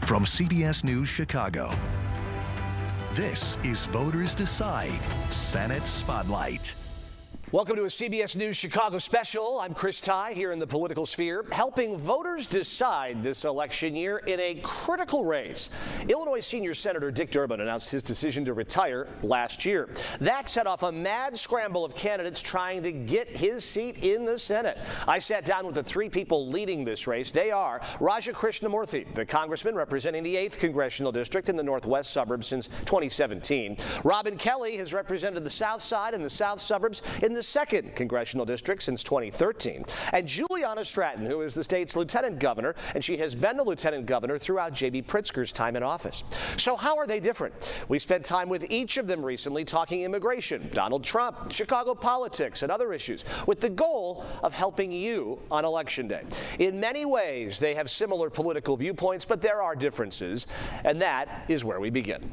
From CBS News Chicago, this is Voters Decide Senate Spotlight. Welcome to a CBS News Chicago special. I'm Chris Ty here in the political sphere, helping voters decide this election year in a critical race. Illinois Senior Senator Dick Durbin announced his decision to retire last year. That set off a mad scramble of candidates trying to get his seat in the Senate. I sat down with the three people leading this race. They are Raja Krishnamoorthi, the congressman representing the 8th Congressional District in the Northwest suburbs since 2017. Robin Kelly has represented the South Side and the South suburbs in the 2nd Congressional District since 2013. And Juliana Stratton, who is the state's lieutenant governor, and she has been the lieutenant governor throughout J.B. Pritzker's time in office. So how are they different? We spent time with each of them recently talking immigration, Donald Trump, Chicago politics, and other issues, with the goal of helping you on Election Day. In many ways, they have similar political viewpoints, but there are differences, and that is where we begin.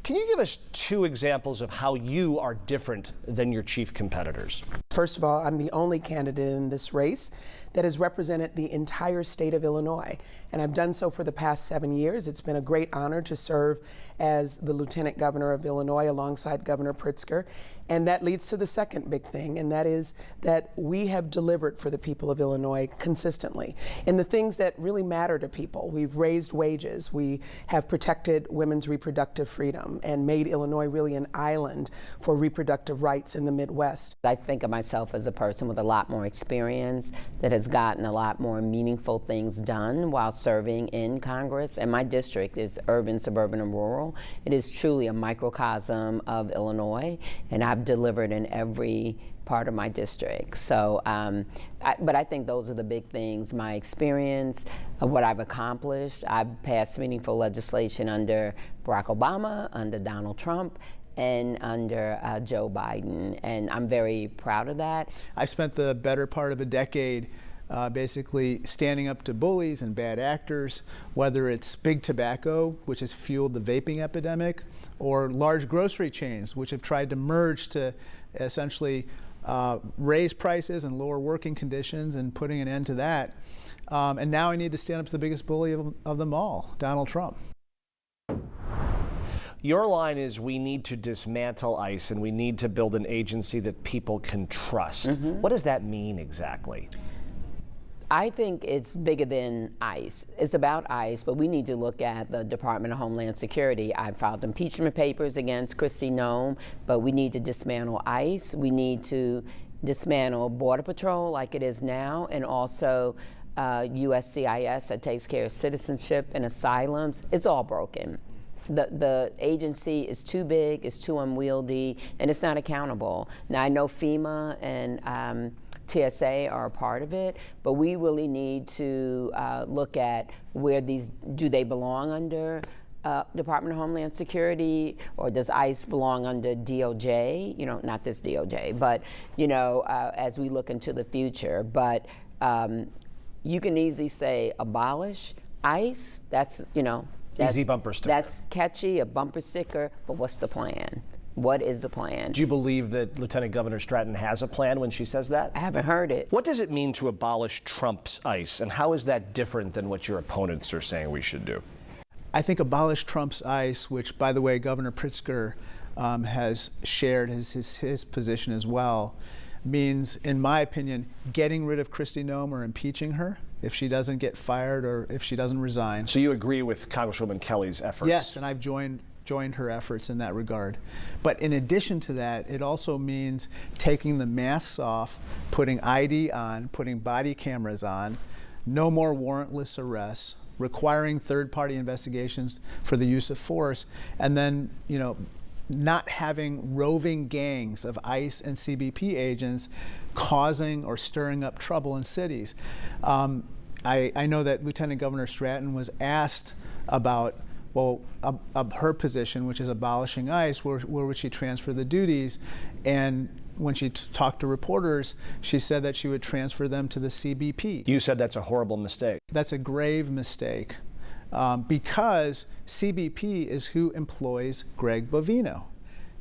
Can you give us two examples of how you are different than your chief competitors? First of all, I'm the only candidate in this race that has represented the entire state of Illinois, and I've done so for the past 7 years. It's been a great honor to serve as the Lieutenant Governor of Illinois alongside Governor Pritzker, and that leads to the second big thing, and that is that we have delivered for the people of Illinois consistently in the things that really matter to people. We've raised wages, we have protected women's reproductive freedom, and made Illinois really an island for reproductive rights in the Midwest. I think of myself as a person with a lot more experience that has gotten a lot more meaningful things done while serving in Congress. And my district is urban, suburban, and rural. It is truly a microcosm of Illinois, and I've delivered in every part of my district. So, but I think those are the big things. My experience, what I've accomplished. I've passed meaningful legislation under Barack Obama, under Donald Trump, and under Joe Biden, and I'm very proud of that. I've spent the better part of a decade basically standing up to bullies and bad actors, whether it's big tobacco, which has fueled the vaping epidemic, or large grocery chains, which have tried to merge to essentially raise prices and lower working conditions and putting an end to that. And now I need to stand up to the biggest bully of them all, Donald Trump. Your line is, we need to dismantle ICE and we need to build an agency that people can trust. What does that mean exactly? I think it's bigger than ICE. It's about ICE, but we need to look at the Department of Homeland Security. I've filed impeachment papers against Kristi Noem, but we need to dismantle ICE. We need to dismantle Border Patrol like it is now, and also USCIS that takes care of citizenship and asylums. It's all broken. The agency is too big, it's too unwieldy, and it's not accountable. Now, I know FEMA and TSA are a part of it, but we really need to look at where these, do they belong under Department of Homeland Security, or does ICE belong under DOJ? You know, not this DOJ, but, you know, as we look into the future. But you can easily say abolish ICE, that's, you know, easy bumper sticker. That's catchy, a bumper sticker, but what's the plan? What is the plan? Do you believe that Lieutenant Governor Stratton has a plan when she says that? I haven't heard it. What does it mean to abolish Trump's ICE, and how is that different than what your opponents are saying we should do? I think abolish Trump's ICE, which, by the way, Governor Pritzker has shared his position as well, means, in my opinion, getting rid of Kristi Noem or impeaching her if she doesn't get fired or if she doesn't resign. So you agree with Congresswoman Kelly's efforts? Yes, and I've joined her efforts in that regard. But in addition to that, it also means taking the masks off, putting ID on, putting body cameras on, no more warrantless arrests, requiring third-party investigations for the use of force, and then, you know, not having roving gangs of ICE and CBP agents causing or stirring up trouble in cities. I know that Lieutenant Governor Stratton was asked about, well, her position, which is abolishing ICE, where would she transfer the duties? And when she talked to reporters, she said that she would transfer them to the CBP. You said that's a horrible mistake. That's a grave mistake. Because CBP is who employs Greg Bovino.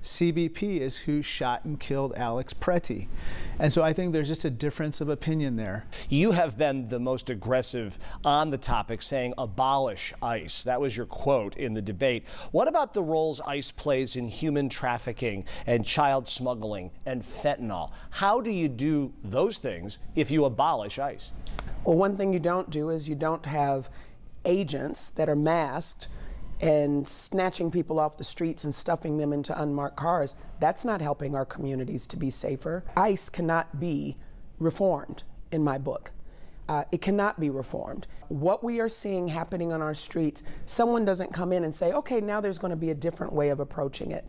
CBP is who shot and killed Alex Pretty. And so I think there's just a difference of opinion there. You have been the most aggressive on the topic, saying abolish ICE. That was your quote in the debate. What about the roles ICE plays in human trafficking and child smuggling and fentanyl? How do you do those things if you abolish ICE? Well, one thing you don't do is you don't have agents that are masked and snatching people off the streets and stuffing them into unmarked cars. That's not helping our communities to be safer. ICE cannot be reformed, in my book. It cannot be reformed. What we are seeing happening on our streets, someone doesn't come in and say, okay, now there's going to be a different way of approaching it.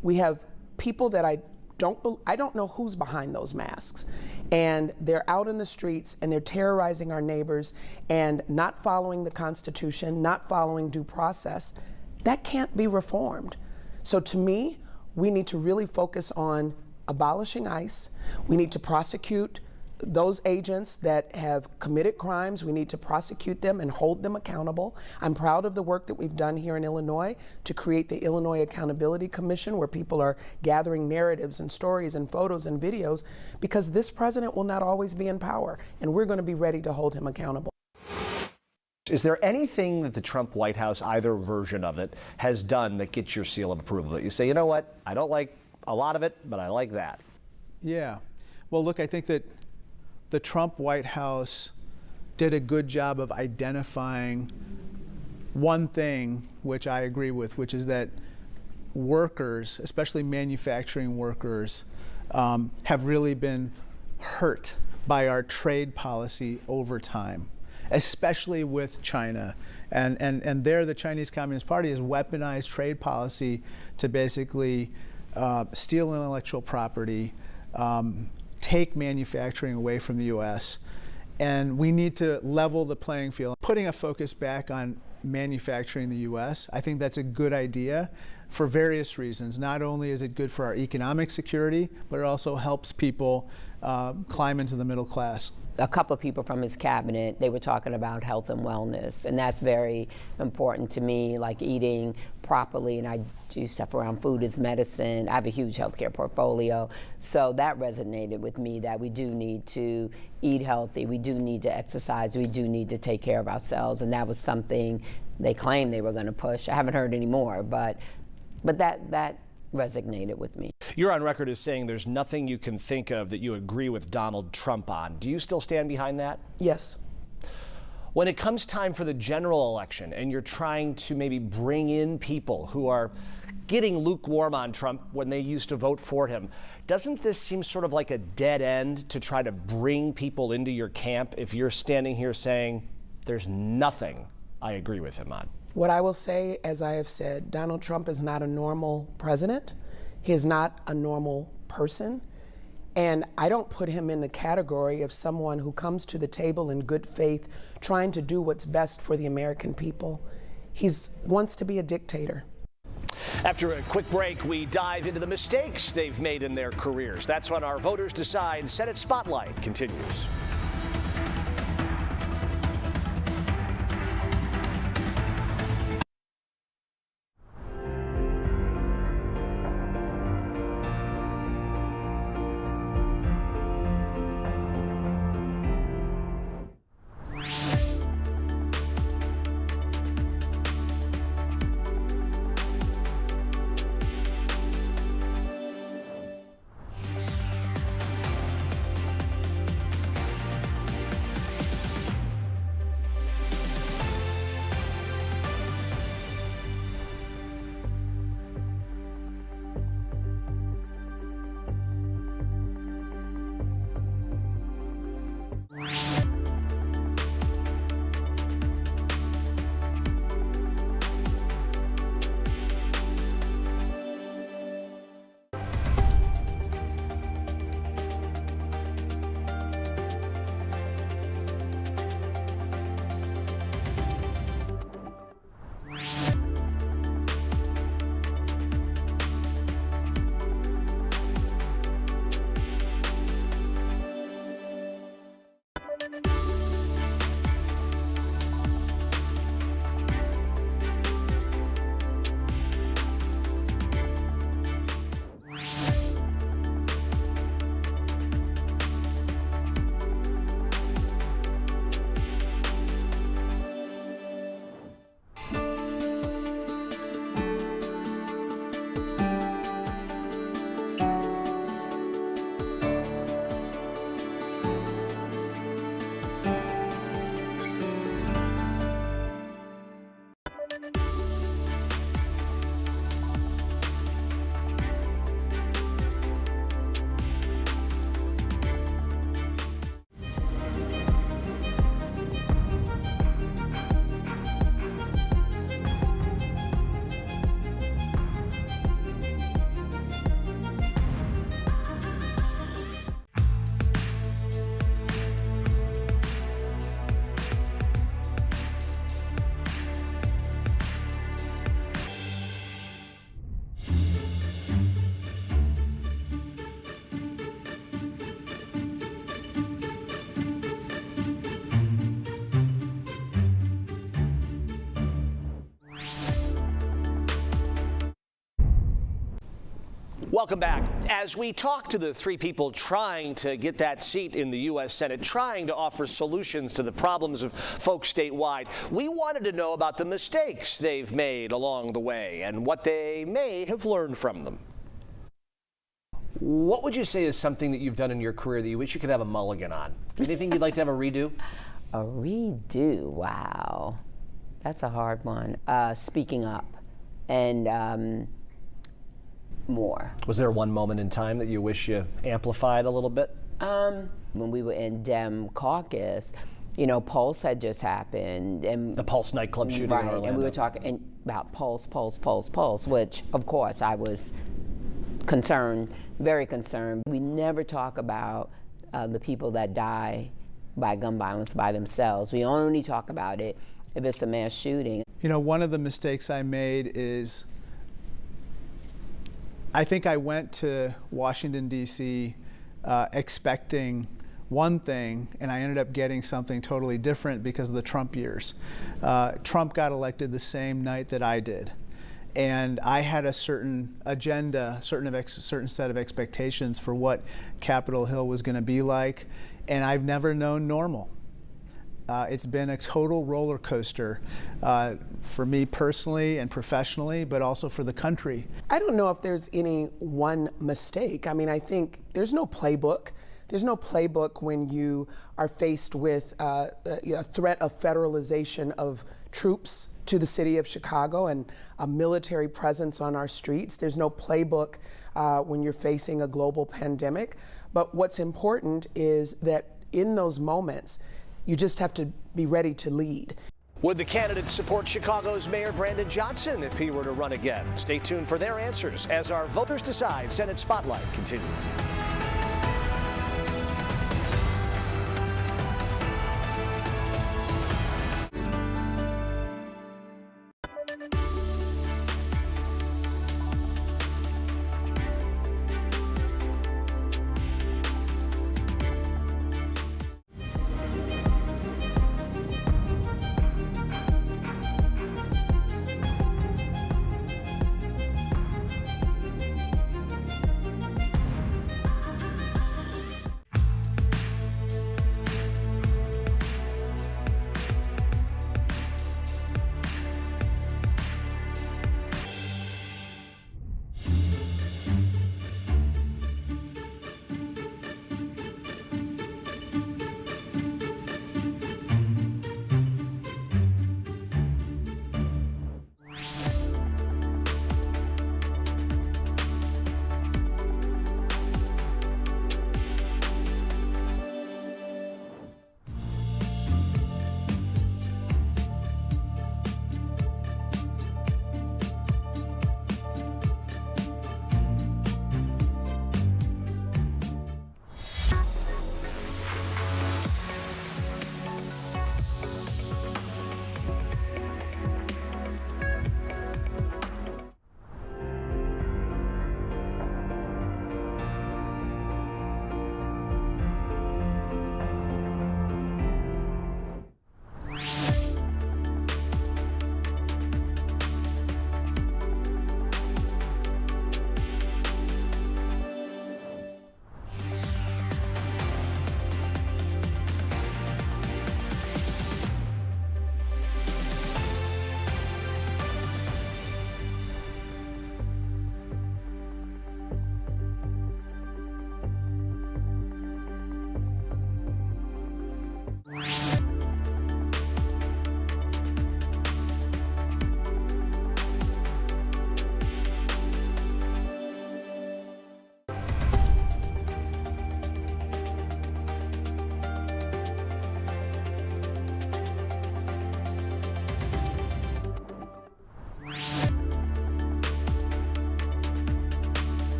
We have people that I don't know who's behind those masks. And they're out in the streets and they're terrorizing our neighbors and not following the Constitution, not following due process. That can't be reformed. So to me, we need to really focus on abolishing ICE. We need to prosecute those agents that have committed crimes. We need to prosecute them and hold them accountable. I'm proud of the work that we've done here in Illinois to create the Illinois Accountability Commission, where people are gathering narratives and stories and photos and videos, because this president will not always be in power, and we're going to be ready to hold him accountable. Is there anything that the Trump White House, either version of it, has done that gets your seal of approval, that you say, you know what, I don't like a lot of it, but I like that? Yeah. Well, look, I think that the Trump White House did a good job of identifying one thing, which I agree with, which is that workers, especially manufacturing workers, have really been hurt by our trade policy over time, especially with China. And there, the Chinese Communist Party has weaponized trade policy to basically steal intellectual property, take manufacturing away from the U.S., and we need to level the playing field. Putting a focus back on manufacturing in the U.S., I think that's a good idea for various reasons. Not only is it good for our economic security, but it also helps people climb into the middle class. A couple of people from his cabinet, they were talking about health and wellness, and that's very important to me, like eating properly, and I do stuff around food as medicine. I have a huge healthcare portfolio, so that resonated with me, that we do need to eat healthy, we do need to exercise, we do need to take care of ourselves, and that was something they claimed they were going to push. I haven't heard any more, but that resonated with me. You're on record as saying there's nothing you can think of that you agree with Donald Trump on. Do you still stand behind that? Yes. When it comes time for the general election and you're trying to maybe bring in people who are getting lukewarm on Trump when they used to vote for him, doesn't this seem sort of like a dead end to try to bring people into your camp if you're standing here saying there's nothing I agree with him on? What I will say, as I have said, Donald Trump is not a normal president. He is not a normal person. And I don't put him in the category of someone who comes to the table in good faith, trying to do what's best for the American people. He wants to be a dictator. After a quick break, we dive into the mistakes they've made in their careers. That's when our Voters Decide Senate Spotlight continues. Welcome back. As we talk to the three people trying to get that seat in the U.S. Senate, trying to offer solutions to the problems of folks statewide, we wanted to know about the mistakes they've made along the way and what they may have learned from them. What would you say is something that you've done in your career that you wish you could have a mulligan on? Anything you'd like to have a redo? A redo, wow. That's a hard one. Speaking up and more. Was there one moment in time that you wish you amplified a little bit? When we were in Dem caucus, you know, Pulse had just happened. And the Pulse nightclub shooting right, in Orlando. and we were talking about Pulse, which, of course, I was concerned, very concerned. We never talk about the people that die by gun violence by themselves. We only talk about it if it's a mass shooting. You know, one of the mistakes I made is I think I went to Washington, D.C. Expecting one thing, and I ended up getting something totally different because of the Trump years. Trump got elected the same night that I did. And I had a certain agenda, certain set of expectations for what Capitol Hill was going to be like, and I've never known normal. It's been a total roller coaster for me personally and professionally, but also for the country. I don't know if there's any one mistake. I mean, I think there's no playbook. There's no playbook when you are faced with a threat of federalization of troops to the city of Chicago and a military presence on our streets. There's no playbook when you're facing a global pandemic. But what's important is that in those moments, you just have to be ready to lead. Would the candidates support Chicago's Mayor Brandon Johnson if he were to run again? Stay tuned for their answers as our Voters Decide Senate Spotlight continues.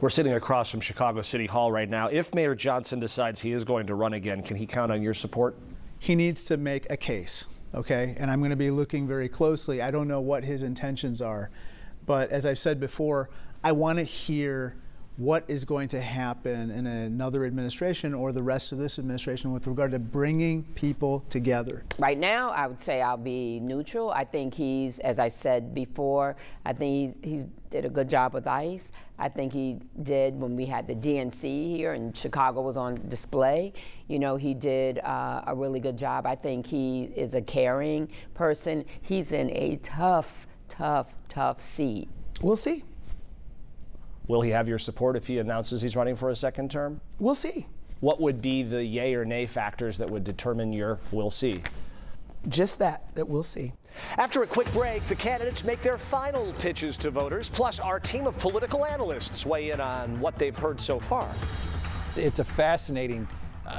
We're sitting across from Chicago City Hall right now. If Mayor Johnson decides he is going to run again, can he count on your support? He needs to make a case. okay? And I'm going to be looking very closely. I don't know what his intentions are, but as I've said before, I want to hear what is going to happen in another administration or the rest of this administration with regard to bringing people together. Right now, I would say I'll be neutral. I think he's, as I said before, I think he did a good job with ICE. I think he did when we had the DNC here and Chicago was on display. You know, he did a really good job. I think he is a caring person. He's in a tough seat. We'll see. Will he have your support if he announces he's running for a second term? We'll see. What would be the yay or nay factors that would determine your we'll see? Just that we'll see. After a quick break, the candidates make their final pitches to voters, plus our team of political analysts weigh in on what they've heard so far. It's a fascinating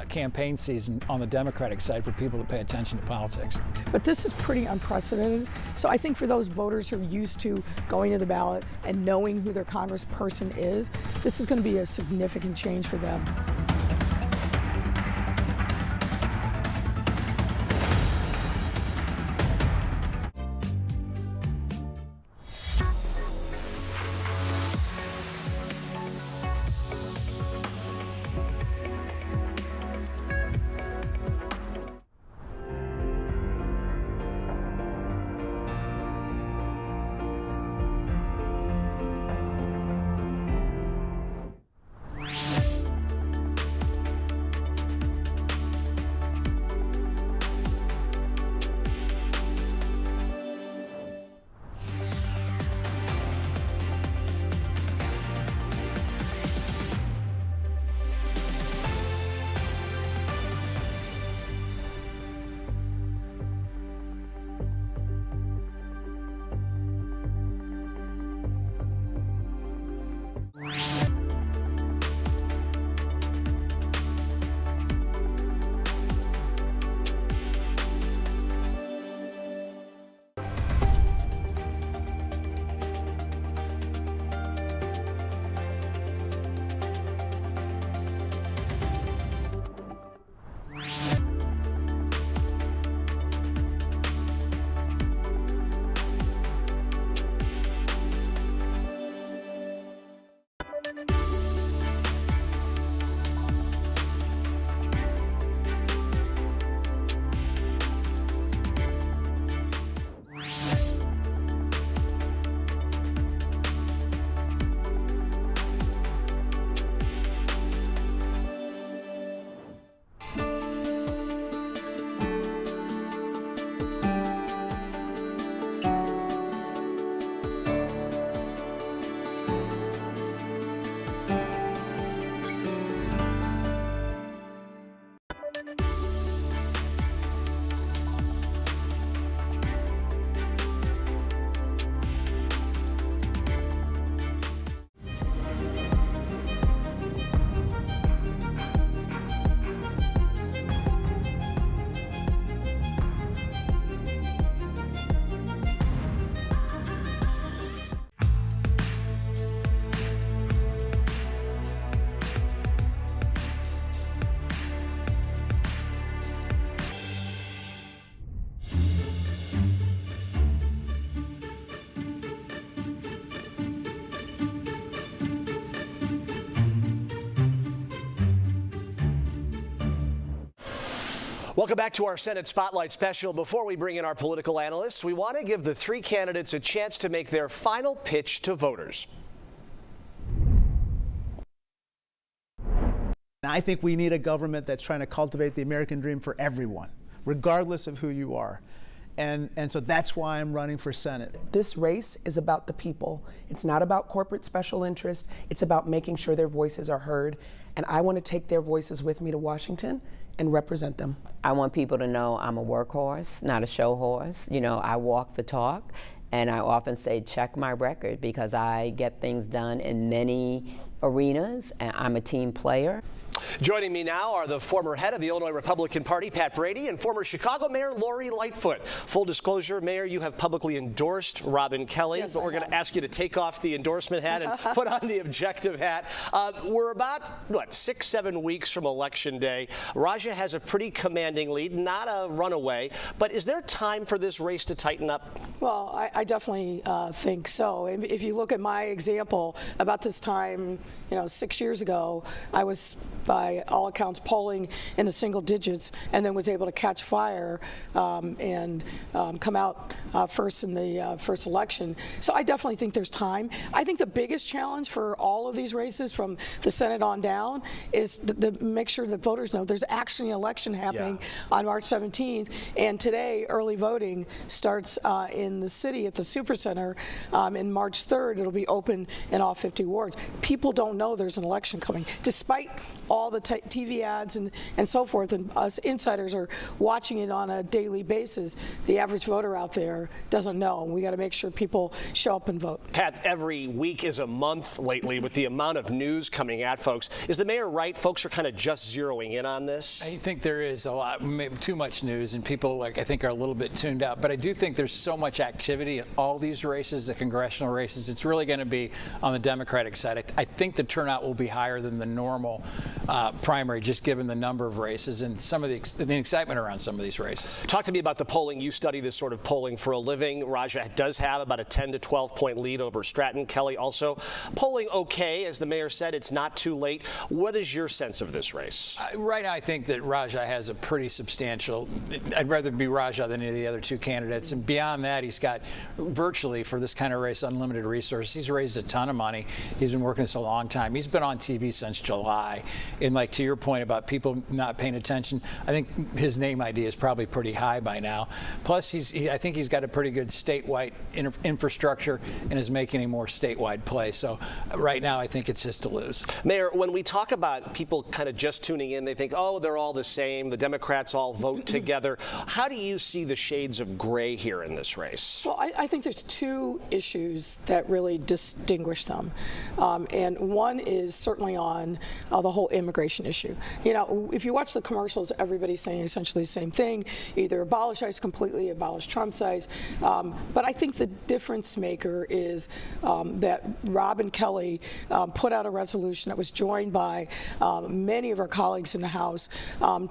campaign season on the Democratic side for people to pay attention to politics. But this is pretty unprecedented. So I think for those voters who are used to going to the ballot and knowing who their congressperson is, this is going to be a significant change for them. Welcome back to our Senate Spotlight Special. Before we bring in our political analysts, we want to give the three candidates a chance to make their final pitch to voters. I think we need a government that's trying to cultivate the American dream for everyone, regardless of who you are. And so that's why I'm running for Senate. This race is about the people. It's not about corporate special interest. It's about making sure their voices are heard. And I want to take their voices with me to Washington and represent them. I want people to know I'm a workhorse, not a show horse. You know, I walk the talk, and I often say, check my record, because I get things done in many arenas, and I'm a team player. Joining me now are the former head of the Illinois Republican Party, Pat Brady, and former Chicago Mayor Lori Lightfoot. Full disclosure, Mayor, you have publicly endorsed Robin Kelly, yes, but we're going to ask you to take off the endorsement hat and put on the objective hat. We're about, 6-7 weeks from Election Day. Raja has a pretty commanding lead, not a runaway, but is there time for this race to tighten up? Well, I definitely think so. If you look at my example, about this time, 6 years ago, I was, by all accounts, polling in the single digits, and then was able to catch fire and come out first in the first election. So I definitely think there's time. I think the biggest challenge for all of these races, from the Senate on down, is to make sure that voters know there's actually an election happening on March 17th. And today, early voting starts in the city at the Supercenter. In March 3rd, it'll be open in all 50 wards. People don't know there's an election coming, despite all the TV ads and so forth, and us insiders are watching it on a daily basis. The average voter out there doesn't know. We got to make sure people show up and vote. Pat, every week is a month lately with the amount of news coming at folks. Is the mayor right? Folks are kind of just zeroing in on this? I think there is a lot, maybe too much news, and people, I think, are a little bit tuned out. But I do think there's so much activity in all these races, the congressional races. It's really going to be on the Democratic side. I think the turnout will be higher than the normal primary, just given the number of races and some of the excitement around some of these races. Talk to me about the polling. You study this sort of polling for a living. Raja does have about a 10 to 12 point lead over Stratton. Kelly also polling okay. As the mayor said, it's not too late. What is your sense of this race? Right now, I think that Raja has a pretty substantial, I'd rather be Raja than any of the other two candidates. And beyond that, he's got virtually, for this kind of race, unlimited resources. He's raised a ton of money. He's been working this a long time. He's been on TV since July. And to your point about people not paying attention, I think his name ID is probably pretty high by now. Plus, I think he's got a pretty good statewide infrastructure and is making a more statewide play. So right now, I think it's his to lose. Mayor, when we talk about people kind of just tuning in, they think, oh, they're all the same. The Democrats all vote together. How do you see the shades of gray here in this race? Well, I think there's two issues that really distinguish them. And one is certainly on the whole immigration issue. If you watch the commercials, everybody's saying essentially the same thing, either abolish ICE completely, abolish Trump's ICE. But I think the difference maker is that Robin Kelly put out a resolution that was joined by many of our colleagues in the House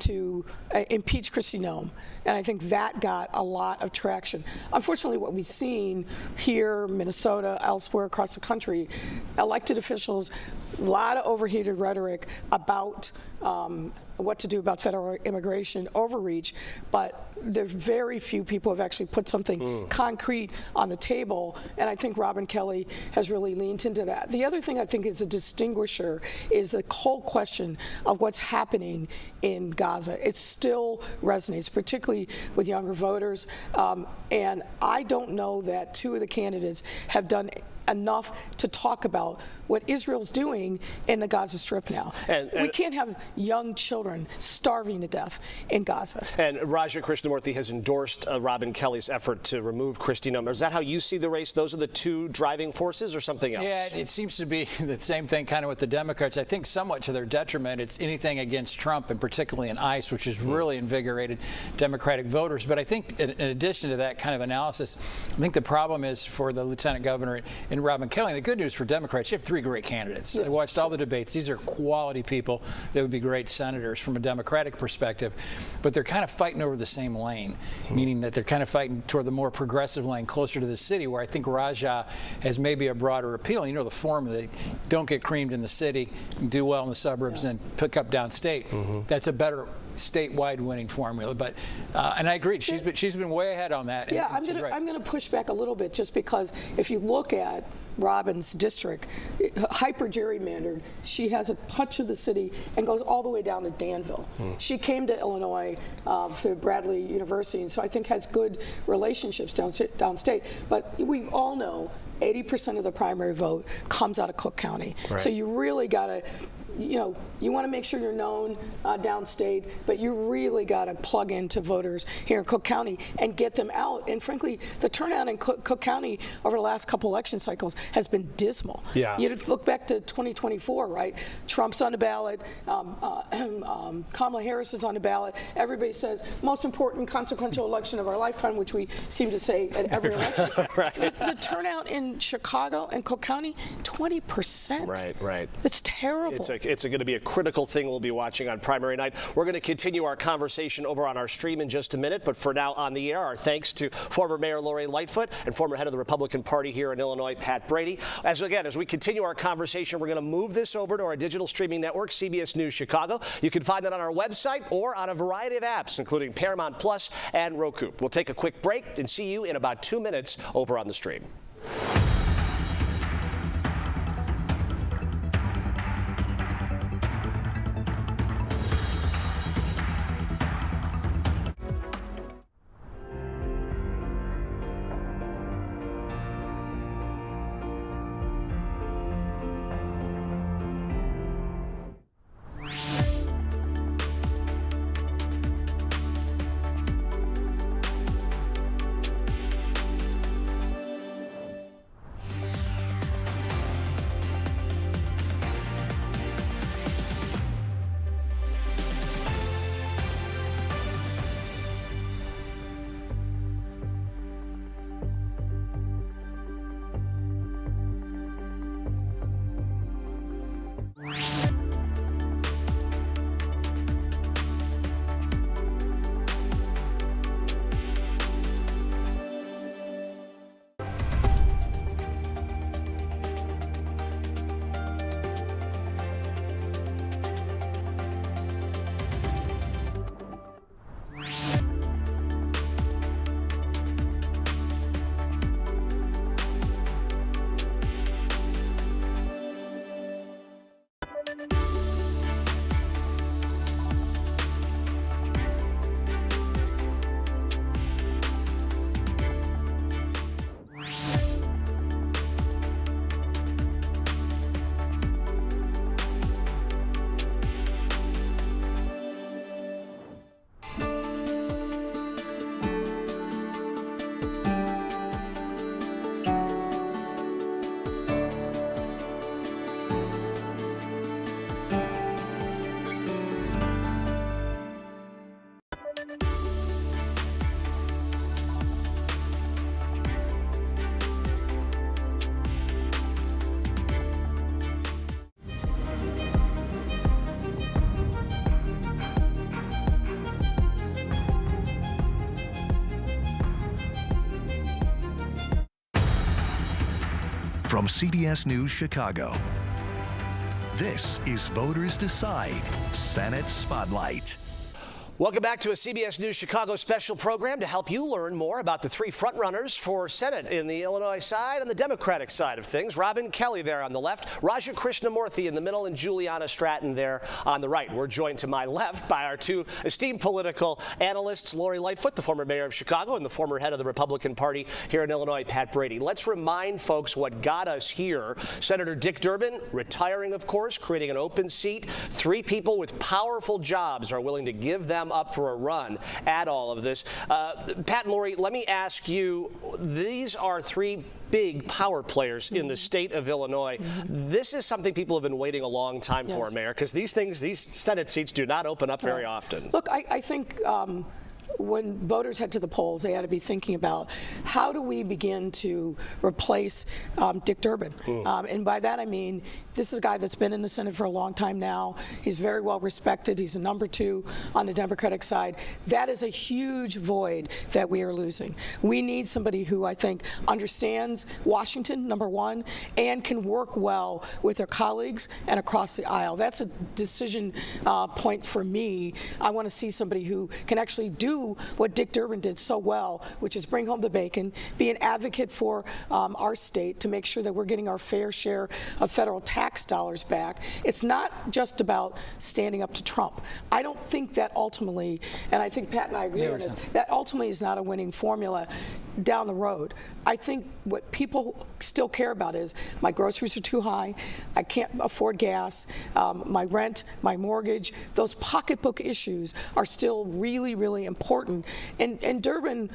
to impeach Kristi Noem. And I think that got a lot of traction. Unfortunately, what we've seen here, Minnesota, elsewhere across the country, elected officials, a lot of overheated rhetoric about what to do about federal immigration overreach, but there's very few people who have actually put something concrete on the table, and I think Robin Kelly has really leaned into that. The other thing I think is a distinguisher is the whole question of what's happening in Gaza. It still resonates, particularly with younger voters, and I don't know that two of the candidates have done enough to talk about what Israel's doing in the Gaza Strip now. And we can't have young children starving to death in Gaza. And Raja Krishnamoorthi has endorsed Robin Kelly's effort to remove Kristi Noem. Is that how you see the race? Those are the two driving forces, or something else? Yeah, it seems to be the same thing kind of with the Democrats. I think somewhat to their detriment. It's anything against Trump, and particularly in ICE, which has really invigorated Democratic voters. But I think in addition to that kind of analysis, I think the problem is for the Lieutenant Governor in Robin Kelly. The good news for Democrats, you have three great candidates. Yes. I watched all the debates. These are quality people that would be great senators from a Democratic perspective, but they're kind of fighting over the same lane, meaning that they're kind of fighting toward the more progressive lane closer to the city, where I think Raja has maybe a broader appeal. The formula, don't get creamed in the city, do well in the suburbs, and pick up downstate. That's a better statewide winning formula. But and I agree, she's been way ahead on that. Yeah, I'm going to push back a little bit, just because if you look at Robin's district, hyper gerrymandered, she has a touch of the city and goes all the way down to Danville. She came to Illinois through Bradley University, and so I think has good relationships downstate. But we all know 80% of the primary vote comes out of Cook County. Right. So you really got to you want to make sure you're known downstate, but you really got to plug into voters here in Cook County and get them out. And frankly, the turnout in Cook County over the last couple election cycles has been dismal. Yeah. You look back to 2024, right? Trump's on the ballot, Kamala Harris is on the ballot. Everybody says most important consequential election of our lifetime, which we seem to say at every election. Right. The turnout in Chicago and Cook County, 20%. Right. It's terrible. It's going to be a critical thing we'll be watching on primary night. We're going to continue our conversation over on our stream in just a minute, but for now on the air, our thanks to former Mayor Lori Lightfoot and former head of the Republican Party here in Illinois, Pat Brady. As we continue our conversation, we're going to move this over to our digital streaming network, CBS News Chicago. You can find that on our website or on a variety of apps, including Paramount Plus and Roku. We'll take a quick break and see you in about 2 minutes over on the stream. From CBS News Chicago, this is Voters Decide Senate Spotlight. Welcome back to a CBS News Chicago special program to help you learn more about the three frontrunners for Senate in the Illinois side and the Democratic side of things. Robin Kelly there on the left, Raja Krishnamoorthi in the middle, and Juliana Stratton there on the right. We're joined to my left by our two esteemed political analysts, Lori Lightfoot, the former mayor of Chicago, and the former head of the Republican Party here in Illinois, Pat Brady. Let's remind folks what got us here. Senator Dick Durbin, retiring, of course, creating an open seat. Three people with powerful jobs are willing to give them up for a run at all of this. Pat and Lori, let me ask you, these are three big power players in the state of Illinois. This is something people have been waiting a long time for, Mayor, because these Senate seats do not open up very often. Look, I think when voters head to the polls, they ought to be thinking about how do we begin to replace Dick Durbin. And by that I mean, this is a guy that's been in the Senate for a long time now. He's very well respected. He's a number 2 on the Democratic side. That is a huge void that we are losing. We need somebody who I think understands Washington, number 1, and can work well with their colleagues and across the aisle. That's a decision point for me. I want to see somebody who can actually do what Dick Durbin did so well, which is bring home the bacon, be an advocate for our state to make sure that we're getting our fair share of federal tax dollars back. It's not just about standing up to Trump. I don't think that ultimately, and I think Pat and I agree on this, that ultimately is not a winning formula. down the road. I think what people still care about is my groceries are too high, I can't afford gas, my rent, my mortgage. Those pocketbook issues are still really, really important. And Durbin,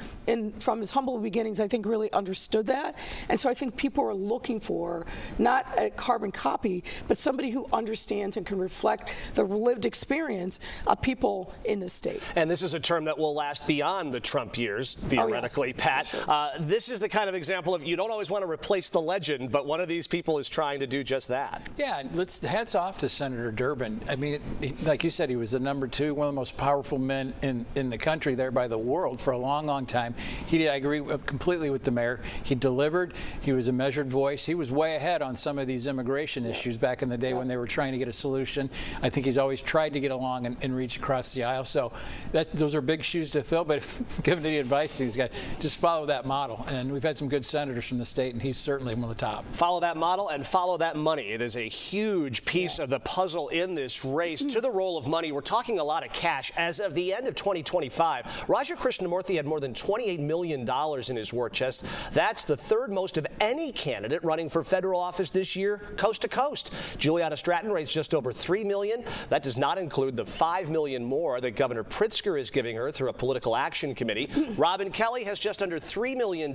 from his humble beginnings, I think really understood that. And so I think people are looking for not a carbon copy, but somebody who understands and can reflect the lived experience of people in the state. And this is a term that will last beyond the Trump years, theoretically, Pat. Sure. This is the kind of example of you don't always want to replace the legend, but one of these people is trying to do just that. Yeah, hats off to Senator Durbin. I mean, like you said, he was the #2, one of the most powerful men in the country, thereby the world, for a long, long time. I agree completely with the mayor. He delivered. He was a measured voice. He was way ahead on some of these immigration issues back in the day when they were trying to get a solution. I think he's always tried to get along and reach across the aisle. So those are big shoes to fill, but given the advice he's got, just follow that model. And we've had some good senators from the state, and he's certainly one of the top. Follow that model and follow that money. It is a huge piece of the puzzle in this race. To the role of money, we're talking a lot of cash. As of the end of 2025, Raja Krishnamoorthi had more than $28 million in his war chest. That's the third most of any candidate running for federal office this year, coast to coast. Juliana Stratton raised just over $3 million. That does not include the $5 million more that Governor Pritzker is giving her through a political action committee. Robin Kelly has just under $3 million.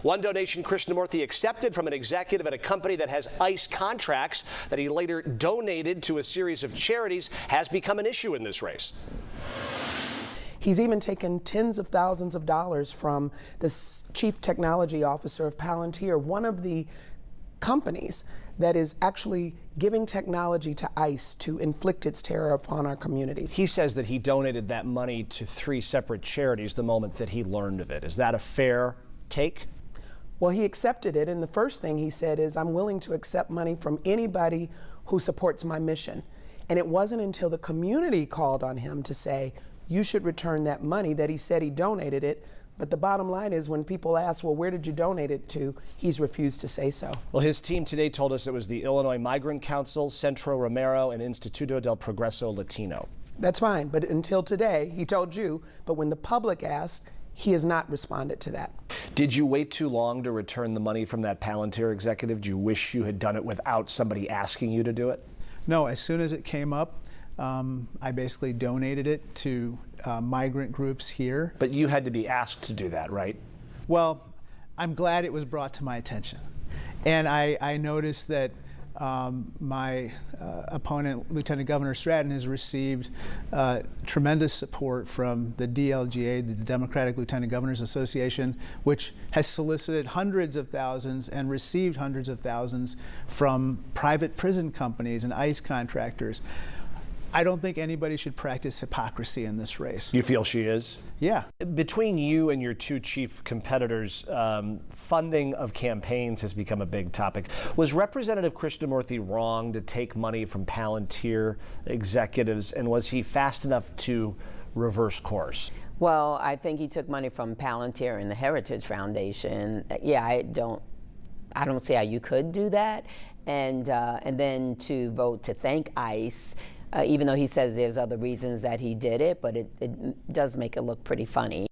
One donation Krishnamoorthi accepted from an executive at a company that has ICE contracts that he later donated to a series of charities has become an issue in this race. He's even taken tens of thousands of dollars from the chief technology officer of Palantir, one of the companies that is actually giving technology to ICE to inflict its terror upon our communities. He says that he donated that money to 3 separate charities the moment that he learned of it. Is that a fair take? Well, he accepted it, and the first thing he said is, I'm willing to accept money from anybody who supports my mission. And it wasn't until the community called on him to say, you should return that money, that he said he donated it. But the bottom line is, when people ask, well, where did you donate it to, he's refused to say so. Well, his team today told us it was the Illinois Migrant Council, Centro Romero, and Instituto del Progreso Latino. That's fine, but until today, he told you, but when the public asked, he has not responded to that. Did you wait too long to return the money from that Palantir executive? Do you wish you had done it without somebody asking you to do it? No, as soon as it came up, I basically donated it to migrant groups here. But you had to be asked to do that, right? Well, I'm glad it was brought to my attention. And I noticed that my opponent, Lieutenant Governor Stratton, has received tremendous support from the DLGA, the Democratic Lieutenant Governors Association, which has solicited hundreds of thousands and received hundreds of thousands from private prison companies and ICE contractors. I don't think anybody should practice hypocrisy in this race. You feel she is? Yeah. Between you and your 2 chief competitors, funding of campaigns has become a big topic. Was Representative Krishnamoorthi wrong to take money from Palantir executives, and was he fast enough to reverse course? Well, I think he took money from Palantir and the Heritage Foundation. Yeah, I don't see how you could do that. And then to vote to thank ICE, even though he says there's other reasons that he did it, but it does make it look pretty funny.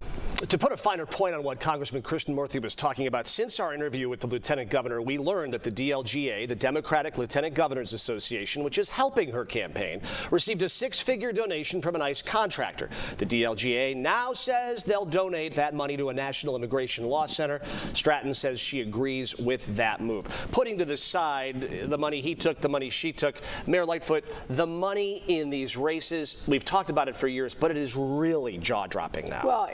To put a finer point on what Congressman Krishnamoorthi was talking about, since our interview with the Lieutenant Governor, we learned that the DLGA, the Democratic Lieutenant Governors Association, which is helping her campaign, received a 6-figure donation from an ICE contractor. The DLGA now says they'll donate that money to a National Immigration Law Center. Stratton says she agrees with that move. Putting to the side the money he took, the money she took, Mayor Lightfoot, the money in these races, we've talked about it for years, but it is really jaw-dropping now. Well,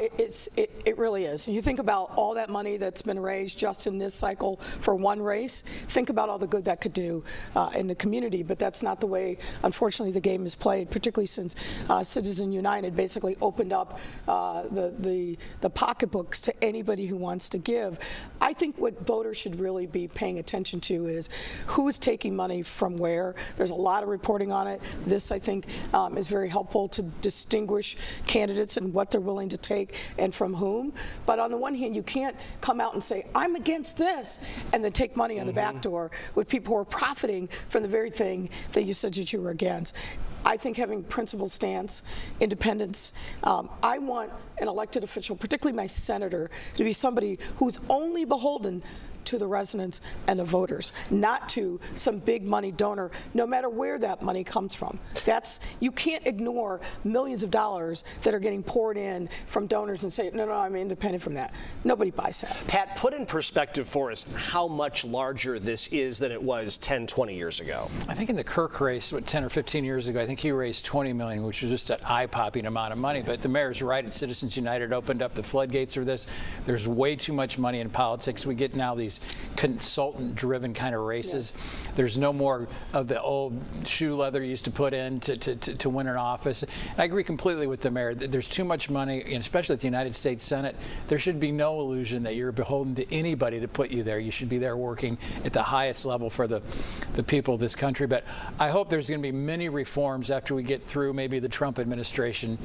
it really is. You think about all that money that's been raised just in this cycle for one race. Think about all the good that could do in the community, but that's not the way, unfortunately, the game is played, particularly since Citizen United basically opened up the pocketbooks to anybody who wants to give. I think what voters should really be paying attention to is who is taking money from where. There's a lot of reporting on it. This, I think, is very helpful to distinguish candidates and what they're willing to take and from whom. But on the one hand, you can't come out and say, I'm against this, and then take money on the back door with people who are profiting from the very thing that you said that you were against. I think having principled stance, independence. I want an elected official, particularly my senator, to be somebody who's only beholden to the residents and the voters, not to some big money donor, no matter where that money comes from. You can't ignore millions of dollars that are getting poured in from donors and say, no, I'm independent from that. Nobody buys that. Pat, put in perspective for us how much larger this is than it was 10, 20 years ago. I think in the Kirk race, 10 or 15 years ago, I think he raised $20 million, which was just an eye-popping amount of money. But the mayor's right. Citizens United opened up the floodgates for this. There's way too much money in politics. We get now these consultant-driven kind of races. Yes. There's no more of the old shoe leather you used to put in to win an office. And I agree completely with the mayor. There's too much money, and especially at the United States Senate. There should be no illusion that you're beholden to anybody to put you there. You should be there working at the highest level for the people of this country. But I hope there's going to be many reforms after we get through maybe the Trump administration,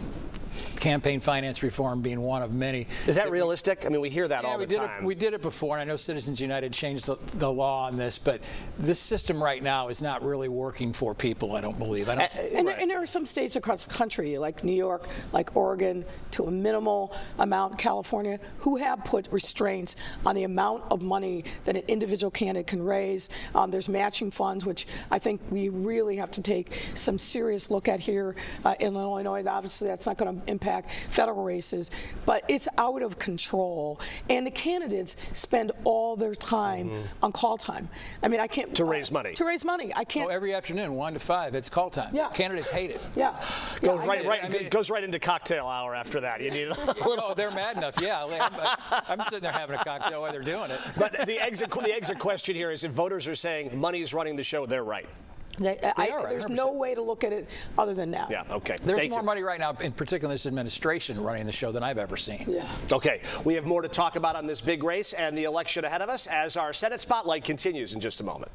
campaign finance reform being one of many. Is that realistic? I mean, we hear that all the time. We did it before, and I know Citizens United changed the law on this, but this system right now is not really working for people, I don't believe. And there are some states across the country, like New York, like Oregon, to a minimal amount, California, who have put restraints on the amount of money that an individual candidate can raise. There's matching funds, which I think we really have to take some serious look at here in Illinois. Obviously, that's not going to impact federal races, but it's out of control. And the candidates spend all their time on call time. I mean, I can't. To raise money. To raise money. I can't. Oh, every afternoon, 1 to 5, it's call time. Yeah. Candidates hate it. Yeah. Goes right into cocktail hour after that. You need a little. Oh, they're mad enough. Yeah. I'm sitting there having a cocktail while they're doing it. But the exit question here is if voters are saying money's running the show, they're right. There's no way to look at it other than that. Yeah, okay. There's more money right now, in particular this administration, running the show than I've ever seen. Yeah. Okay, we have more to talk about on this big race and the election ahead of us as our Senate Spotlight continues in just a moment.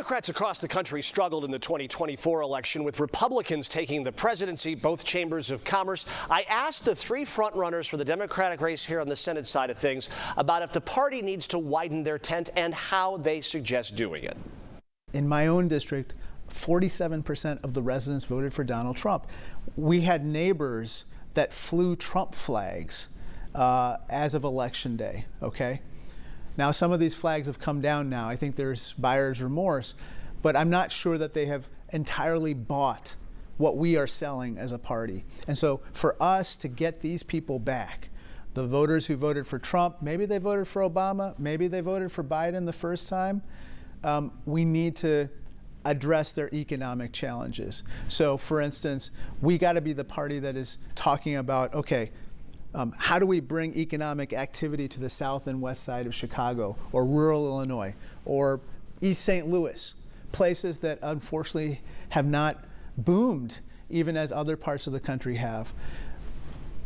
Democrats across the country struggled in the 2024 election, with Republicans taking the presidency, both chambers of commerce. I asked the three frontrunners for the Democratic race here on the Senate side of things about if the party needs to widen their tent and how they suggest doing it. In my own district, 47% of the residents voted for Donald Trump. We had neighbors that flew Trump flags as of Election Day, okay? Now, some of these flags have come down now. I think there's buyer's remorse, but I'm not sure that they have entirely bought what we are selling as a party. And so for us to get these people back, the voters who voted for Trump, maybe they voted for Obama, maybe they voted for Biden the first time, we need to address their economic challenges. So for instance, we got to be the party that is talking about, okay, how do we bring economic activity to the south and west side of Chicago, or rural Illinois, or East St. Louis, places that unfortunately have not boomed even as other parts of the country have.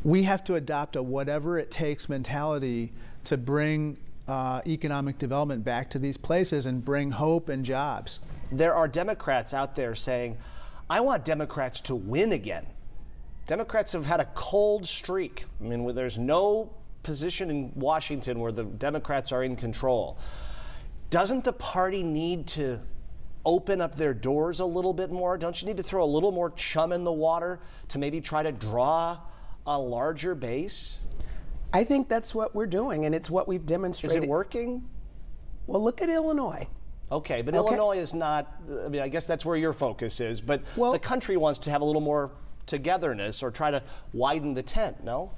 We have to adopt a whatever it takes mentality to bring economic development back to these places and bring hope and jobs. There are Democrats out there saying, I want Democrats to win again. Democrats have had a cold streak. I mean, there's no position in Washington where the Democrats are in control. Doesn't the party need to open up their doors a little bit more? Don't you need to throw a little more chum in the water to maybe try to draw a larger base? I think that's what we're doing, and it's what we've demonstrated. Is it working? Well, look at Illinois. Okay, but Illinois is not, I mean, I guess that's where your focus is, but the country wants to have a little more togetherness or try to widen the tent, no?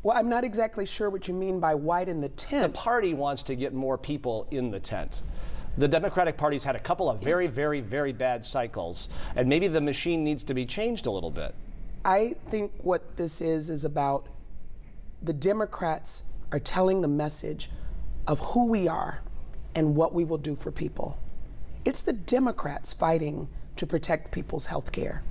Well, I'm not exactly sure what you mean by widen the tent. The party wants to get more people in the tent. The Democratic Party's had a couple of very, very, very bad cycles, and maybe the machine needs to be changed a little bit. I think what this is about the Democrats are telling the message of who we are and what we will do for people. It's the Democrats fighting to protect people's health care.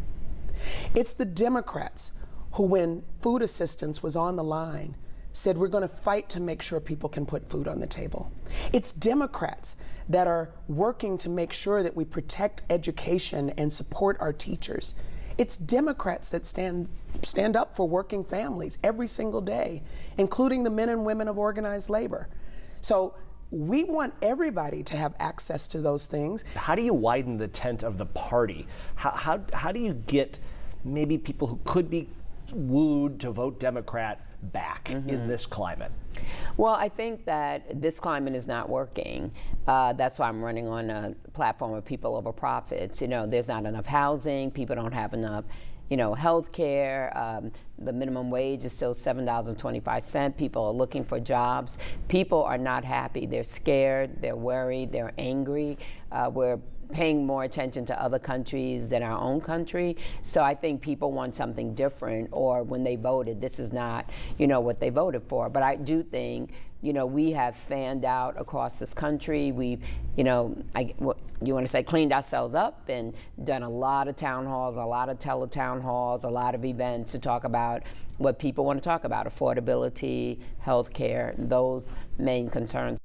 It's the Democrats who, when food assistance was on the line, said we're going to fight to make sure people can put food on the table. It's Democrats that are working to make sure that we protect education and support our teachers. It's Democrats that stand up for working families every single day, including the men and women of organized labor. So we want everybody to have access to those things. How do you widen the tent of the party? How do you get maybe people who could be wooed to vote Democrat back in this climate? Well, I think that this climate is not working. That's why I'm running on a platform of People Over Profits. You know, there's not enough housing. People don't have enough, health care. The minimum wage is still $7.25. People are looking for jobs. People are not happy. They're scared. They're worried. They're angry. We're paying more attention to other countries than our own country. So I think people want something different, or when they voted, this is not, what they voted for. But I do think, we have fanned out across this country. We've, you want to say cleaned ourselves up and done a lot of town halls, a lot of teletown halls, a lot of events to talk about what people want to talk about: affordability, health care, those main concerns.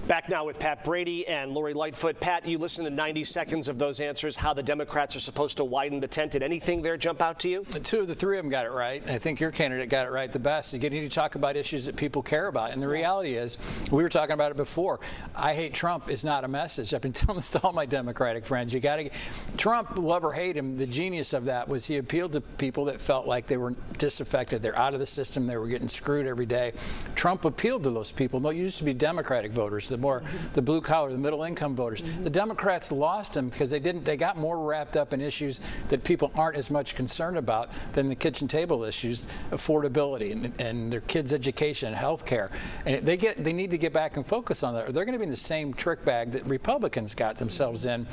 Back now with Pat Brady and Lori Lightfoot. Pat, you listened to 90 seconds of those answers, how the Democrats are supposed to widen the tent. Did anything there jump out to you? Two of the three of them got it right. I think your candidate got it right the best. You need to talk about issues that people care about. And the reality is, we were talking about it before, I hate Trump is not a message. I've been telling this to all my Democratic friends. You got to Trump, love or hate him, the genius of that was he appealed to people that felt like they were disaffected. They're out of the system. They were getting screwed every day. Trump appealed to those people. They used to be Democratic voters, the blue collar, the middle income voters. The Democrats lost them because they got more wrapped up in issues that people aren't as much concerned about than the kitchen table issues, affordability and their kids' education and health care. And they need to get back and focus on that, or they're going to be in the same trick bag that Republicans got themselves in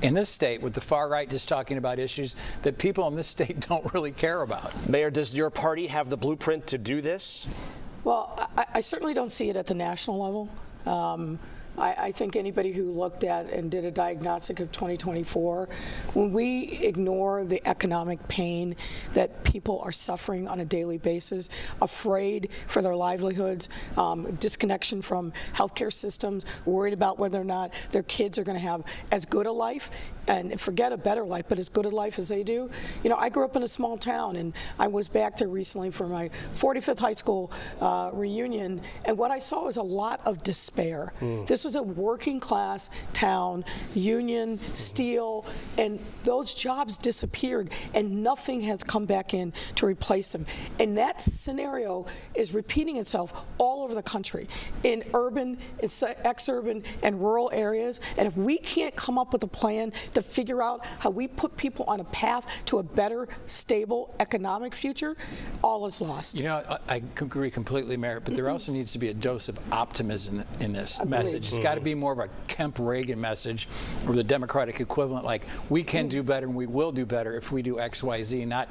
this state, with the far right just talking about issues that people in this state don't really care about. Mayor, does your party have the blueprint to do this? Well, I certainly don't see it at the national level. I think anybody who looked at and did a diagnostic of 2024, when we ignore the economic pain that people are suffering on a daily basis, afraid for their livelihoods, disconnection from healthcare systems, worried about whether or not their kids are going to have as good a life, and forget a better life, but as good a life as they do. You know, I grew up in a small town, and I was back there recently for my 45th high school reunion, and what I saw was a lot of despair. This was a working class town, union, steel, and those jobs disappeared, and nothing has come back in to replace them. And that scenario is repeating itself all over the country, in urban, exurban, and rural areas. And if we can't come up with a plan to figure out how we put people on a path to a better, stable economic future, all is lost. You know, I agree completely, Mayor, but there also needs to be a dose of optimism in this message. It's got to be more of a Kemp-Reagan message, or the Democratic equivalent, like we can do better and we will do better if we do X, Y, Z. Not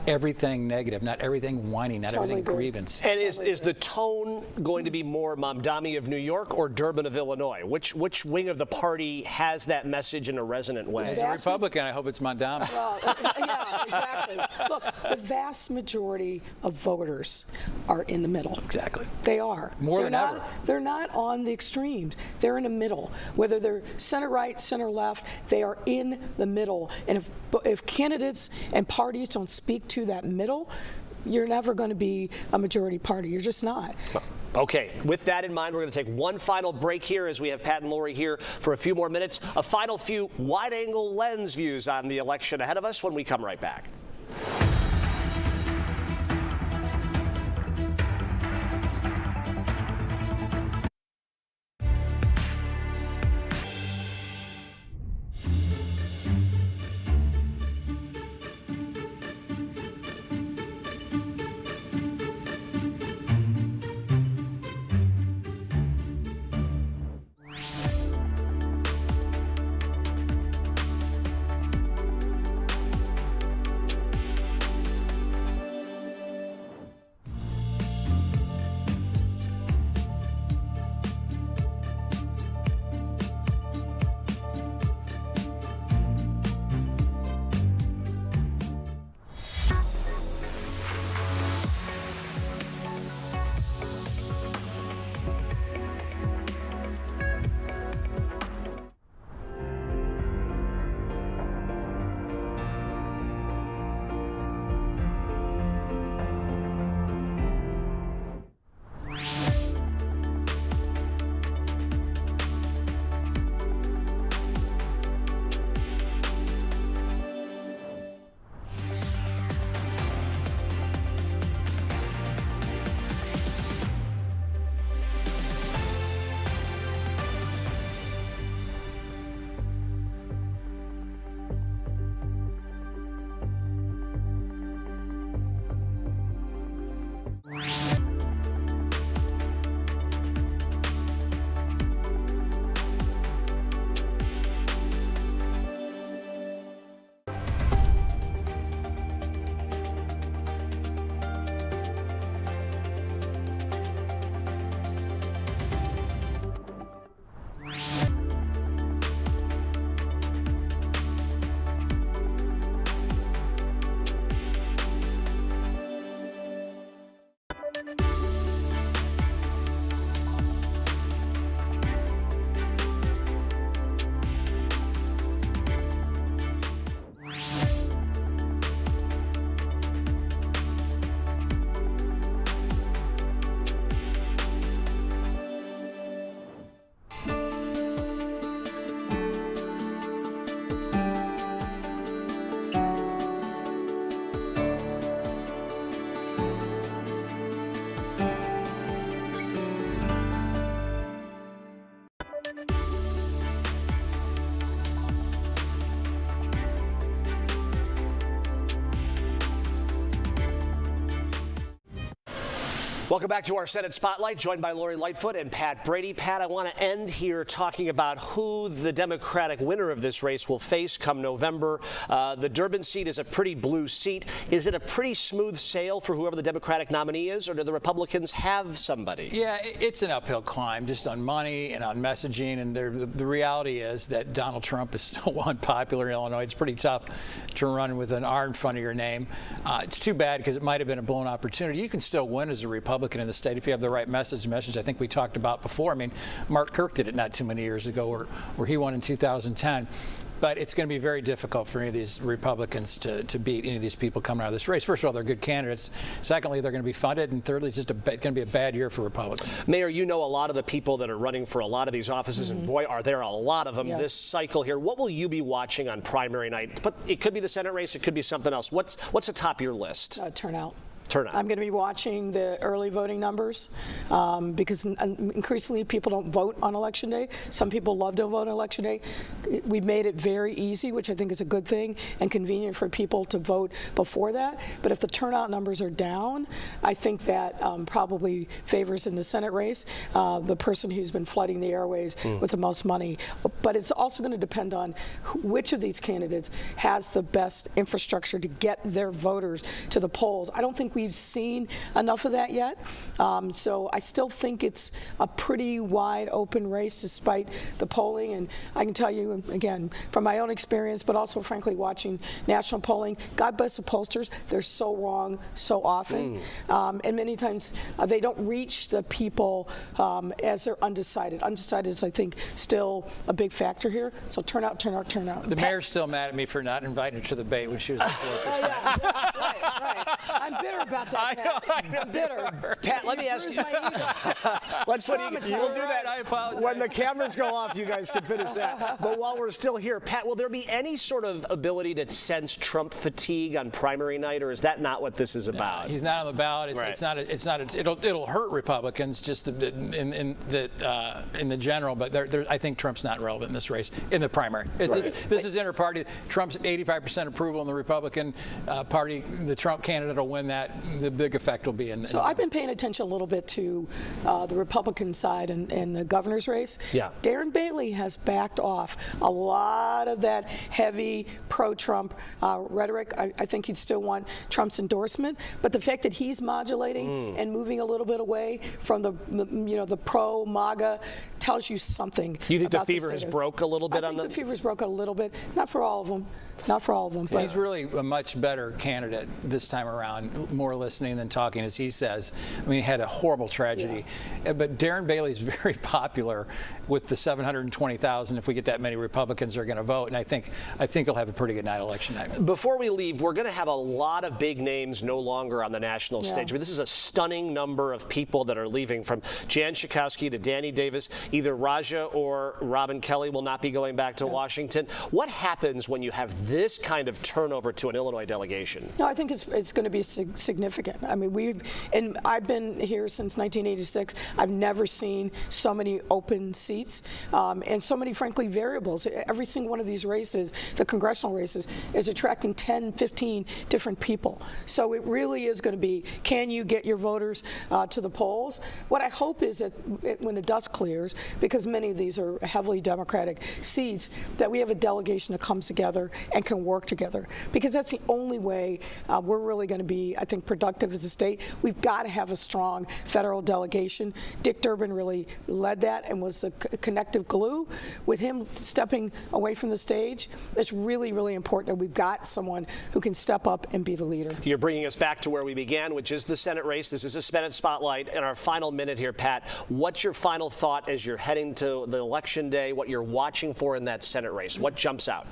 everything negative, not everything whiny, not everything grievance. And is the tone going to be more Mamdani of New York or Durbin of Illinois? Which wing of the party has that message in a resonant way? As a Republican, I hope it's Mamdani. Well, yeah, exactly. Look, the vast majority of voters are in the middle. Exactly. They are. More than ever. They're not on the extremes. They're in the middle. Whether they're center right, center left, they are in the middle. And if candidates and parties don't speak to that middle, you're never going to be a majority party. You're just not. Okay, with that in mind, we're going to take one final break here as we have Pat and Lori here for a few more minutes. A final few wide-angle lens views on the election ahead of us when we come right back. Welcome back to our Senate Spotlight, joined by Lori Lightfoot and Pat Brady. Pat, I want to end here talking about who the Democratic winner of this race will face come November. The Durbin seat is a pretty blue seat. Is it a pretty smooth sail for whoever the Democratic nominee is, or do the Republicans have somebody? Yeah, it's an uphill climb just on money and on messaging, and the reality is that Donald Trump is so unpopular in Illinois. It's pretty tough to run with an R in front of your name. It's too bad because it might have been a blown opportunity. You can still win as a Republican in the state if you have the right message I think we talked about before. I mean, Mark Kirk did it not too many years ago where he won in 2010. But it's going to be very difficult for any of these Republicans to beat any of these people coming out of this race. First of all, they're good candidates. Secondly, they're going to be funded. And thirdly, it's going to be a bad year for Republicans. Mayor, you know a lot of the people that are running for a lot of these offices, and boy, are there a lot of them this cycle here. What will you be watching on primary night? But it could be the Senate race. It could be something else. What's the top of your list? Turnout. Turnout. I'm going to be watching the early voting numbers because increasingly people don't vote on Election Day. Some people love to vote on Election Day. We've made it very easy, which I think is a good thing, and convenient for people to vote before that. But if the turnout numbers are down, I think that probably favors in the Senate race the person who's been flooding the airways with the most money. But it's also going to depend on which of these candidates has the best infrastructure to get their voters to the polls. I don't think we've seen enough of that yet. So I still think it's a pretty wide open race despite the polling. And I can tell you, again, from my own experience, but also frankly watching national polling, God bless the pollsters, they're so wrong so often. And many times they don't reach the people as they're undecided. Undecided is, I think, still a big factor here. So turnout, turnout, turnout. The mayor's still mad at me for not inviting her to the debate when she was at 4%. Oh, yeah. Right. I'm bitter about that, Pat. I'm bitter. Pat, let me ask you. Let's put we'll do that. I apologize. When the cameras go off, you guys can finish that. But while we're still here, Pat, will there be any sort of ability to sense Trump fatigue on primary night, or is that not what this is about? He's not on the ballot. It'll hurt Republicans just in the general, but I think Trump's not relevant in this race in the primary. This is inter-party. Trump's at 85% approval in the Republican Party. The Trump candidate will win that. The big effect will be in. So I've been paying attention a little bit to the Republican side and the governor's race. Yeah. Darren Bailey has backed off a lot of that heavy pro-Trump rhetoric. I think he'd still want Trump's endorsement, but the fact that he's modulating and moving a little bit away from the pro-MAGA tells you something. You think the fever has broke a little bit I on think the fever's broke a little bit. Not for all of them. Not for all of them. But he's really a much better candidate this time around, more listening than talking, as he says. I mean, he had a horrible tragedy. Yeah. But Darren Bailey's very popular with the 720,000, if we get that many Republicans are going to vote. And I think he'll have a pretty good night election night. Before we leave, we're going to have a lot of big names no longer on the national stage. I mean, this is a stunning number of people that are leaving, from Jan Schakowsky to Danny Davis. Either Raja or Robin Kelly will not be going back to Washington. What happens when you have this kind of turnover to an Illinois delegation? No, I think it's going to be significant. I mean, I've been here since 1986. I've never seen so many open seats and so many, frankly, variables. Every single one of these races, the congressional races, is attracting 10, 15 different people. So it really is going to be, can you get your voters to the polls? What I hope is that when the dust clears, because many of these are heavily Democratic seats, that we have a delegation that comes together and can work together, because that's the only way we're really going to be, I think, productive as a state. We've got to have a strong federal delegation. Dick Durbin really led that and was the connective glue. With him stepping away from the stage, it's really, really important that we've got someone who can step up and be the leader. You're bringing us back to where we began, which is the Senate race. This is a Senate Spotlight. In our final minute here, Pat, what's your final thought as you're heading to the election day, what you're watching for in that Senate race? What jumps out?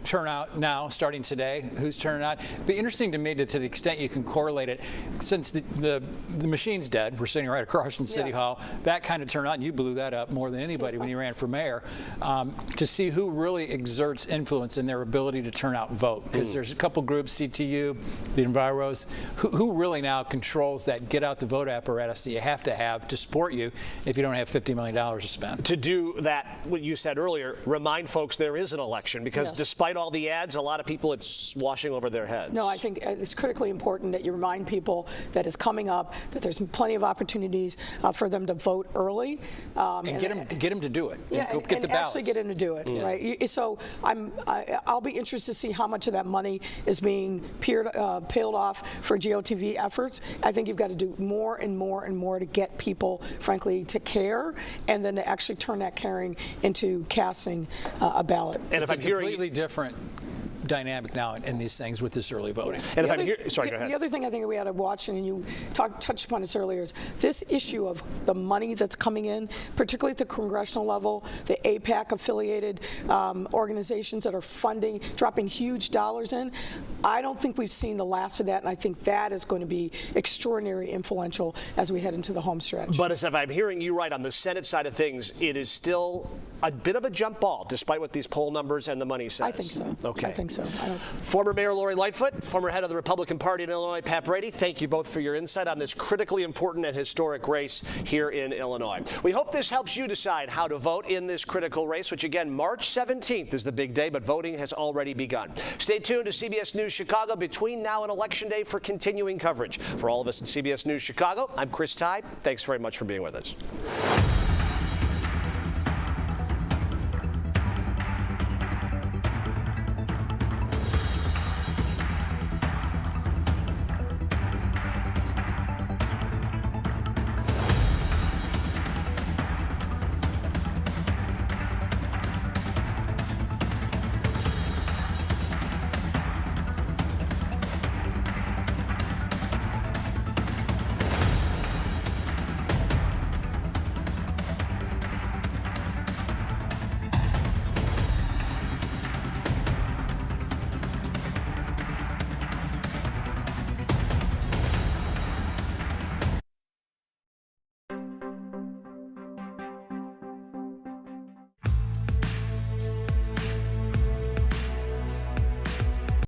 Turnout now, starting today. Who's turning out? It'd be interesting to me to the extent you can correlate it, since the machine's dead. We're sitting right across from City Hall. That kind of turnout, and you blew that up more than anybody when you ran for mayor, to see who really exerts influence in their their ability to turn out and vote, because there's a couple groups, CTU, the Enviros, who really now controls that get out the vote apparatus that you have to support you if you don't have $50 million to spend. To do that, what you said earlier, remind folks there is an election, because despite all the ads, a lot of people, it's washing over their heads. No, I think it's critically important that you remind people that it's coming up, that there's plenty of opportunities for them to vote early. And get them to do it. Yeah, and get the ballots. Actually get them to do it, right? So I'll be interested to see how much of that money is being peeled off for GOTV efforts. I think you've got to do more and more and more to get people, frankly, to care, and then to actually turn that caring into casting a ballot. And it's a completely different dynamic now in these things with this early voting. And sorry, go ahead. The other thing I think we ought to watch, and you touched upon this earlier, is this issue of the money that's coming in, particularly at the congressional level, the AIPAC-affiliated organizations that are dropping huge dollars in. I don't think we've seen the last of that, and I think that is going to be extraordinarily influential as we head into the home stretch. But as if I'm hearing you right, on the Senate side of things, it is still a bit of a jump ball, despite what these poll numbers and the money says. I think so. Okay. I think so. Former Mayor Lori Lightfoot, former head of the Republican Party in Illinois, Pat Brady, thank you both for your insight on this critically important and historic race here in Illinois. We hope this helps you decide how to vote in this critical race, which again, March 17th is the big day, but voting has already begun. Stay tuned to CBS News Chicago between now and Election Day for continuing coverage. For all of us at CBS News Chicago, I'm Chris Ty. Thanks very much for being with us.